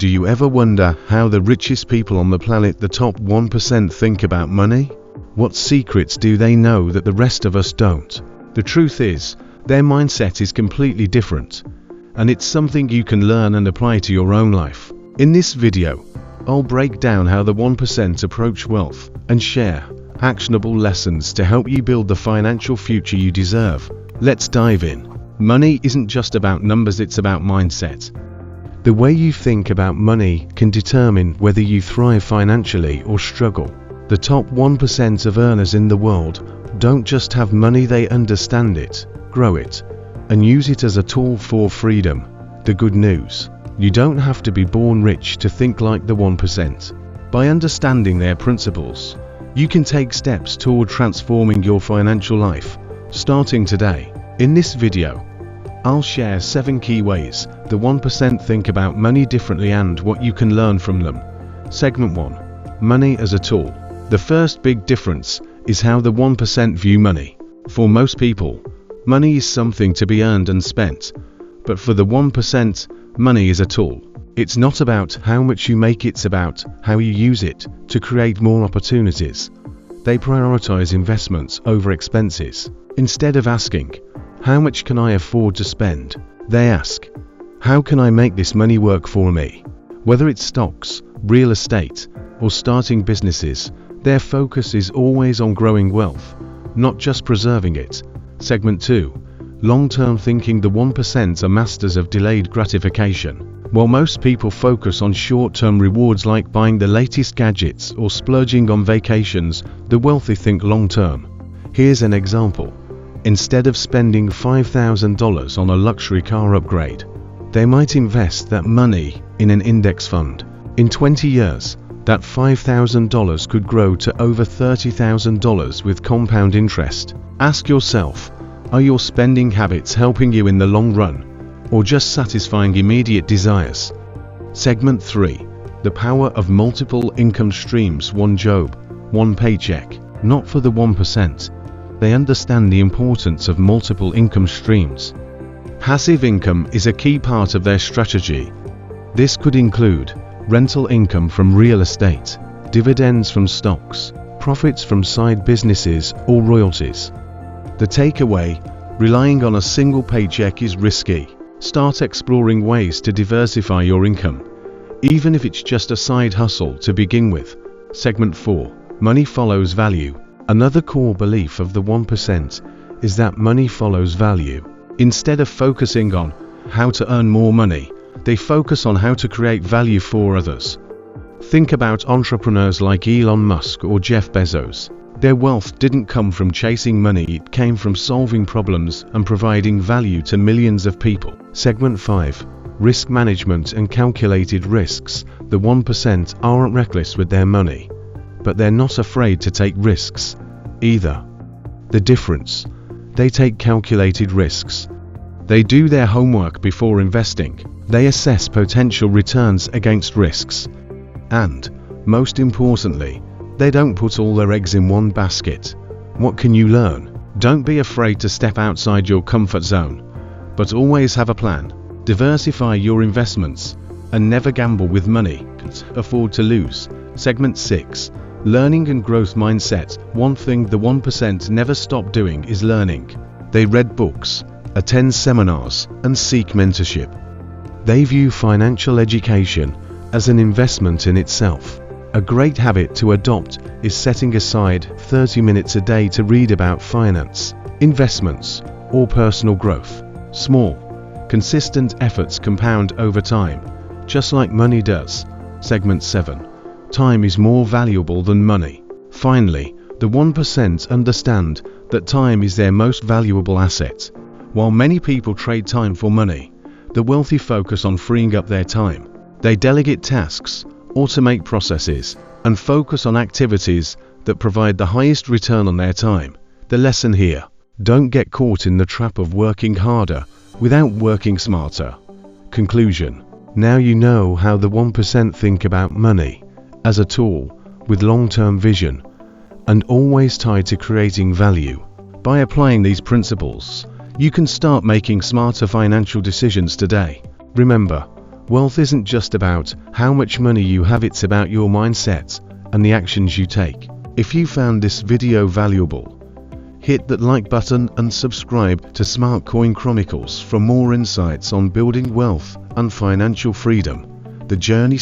Do you ever wonder how the richest people on the planet, the top 1%, think about money? What secrets do they know that the rest of us don't? The truth is, their mindset is completely different, and it's something you can learn and apply to your own life. In this video, I'll break down how the 1% approach wealth and share actionable lessons to help you build the financial future you deserve. Let's dive in. Money isn't just about numbers, it's about mindset. The way you think about money can determine whether you thrive financially or struggle. The top 1% of earners in the world don't just have money, they understand it, grow it, and use it as a tool for freedom. The good news: you don't have to be born rich to think like the 1%. By understanding their principles, you can take steps toward transforming your financial life, starting today. In this video, I'll share 7 key ways the 1% think about money differently and what you can learn from them. Segment 1. Money as a tool. The first big difference is how the 1% view money. For most people, money is something to be earned and spent. But for the 1%, money is a tool. It's not about how much you make, it's about how you use it to create more opportunities. They prioritize investments over expenses. Instead of asking, "How much can I afford to spend?" they ask, "How can I make this money work for me?" Whether it's stocks, real estate, or starting businesses, their focus is always on growing wealth, not just preserving it. Segment 2. Long-term thinking. The 1% are masters of delayed gratification. While most people focus on short-term rewards like buying the latest gadgets or splurging on vacations, the wealthy think long-term. Here's an example. Instead of spending $5,000 on a luxury car upgrade, they might invest that money in an index fund. In 20 years, that $5,000 could grow to over $30,000 with compound interest. Ask yourself, are your spending habits helping you in the long run, or just satisfying immediate desires? Segment 3. The power of multiple income streams. One job, one paycheck. Not for the 1%. They understand the importance of multiple income streams. Passive income is a key part of their strategy. This could include rental income from real estate, dividends from stocks, profits from side businesses, or royalties. The takeaway: relying on a single paycheck is risky. Start exploring ways to diversify your income, even if it's just a side hustle to begin with. Segment 4. Money follows value. Another core belief of the 1% is that money follows value. Instead of focusing on how to earn more money, they focus on how to create value for others. Think about entrepreneurs like Elon Musk or Jeff Bezos. Their wealth didn't come from chasing money, it came from solving problems and providing value to millions of people. Segment 5. Risk management and calculated risks. The 1% aren't reckless with their money, but they're not afraid to take risks either. The difference: they take calculated risks. They do their homework before investing. They assess potential returns against risks. And, most importantly, they don't put all their eggs in one basket. What can you learn? Don't be afraid to step outside your comfort zone, but always have a plan. Diversify your investments, and never gamble with money you can't afford to lose. Segment 6. Learning and growth mindset. One thing the 1% never stop doing is learning. They read books, attend seminars, and seek mentorship. They view financial education as an investment in itself. A great habit to adopt is setting aside 30 minutes a day to read about finance, investments, or personal growth. Small, consistent efforts compound over time, just like money does. Segment 7. Time is more valuable than money. Finally, the 1% understand that time is their most valuable asset. While many people trade time for money, the wealthy focus on freeing up their time. They delegate tasks, automate processes, and focus on activities that provide the highest return on their time. The lesson here: don't get caught in the trap of working harder without working smarter. Conclusion: now you know how the 1% think about money as a tool with long-term vision and always tied to creating value. By applying these principles, you can start making smarter financial decisions today. Remember, Wealth isn't just about how much money you have, it's about your mindset and the actions you take. If you found this video valuable, hit that like button and subscribe to SmartCoin Chronicles for more insights on building wealth and financial freedom. The journey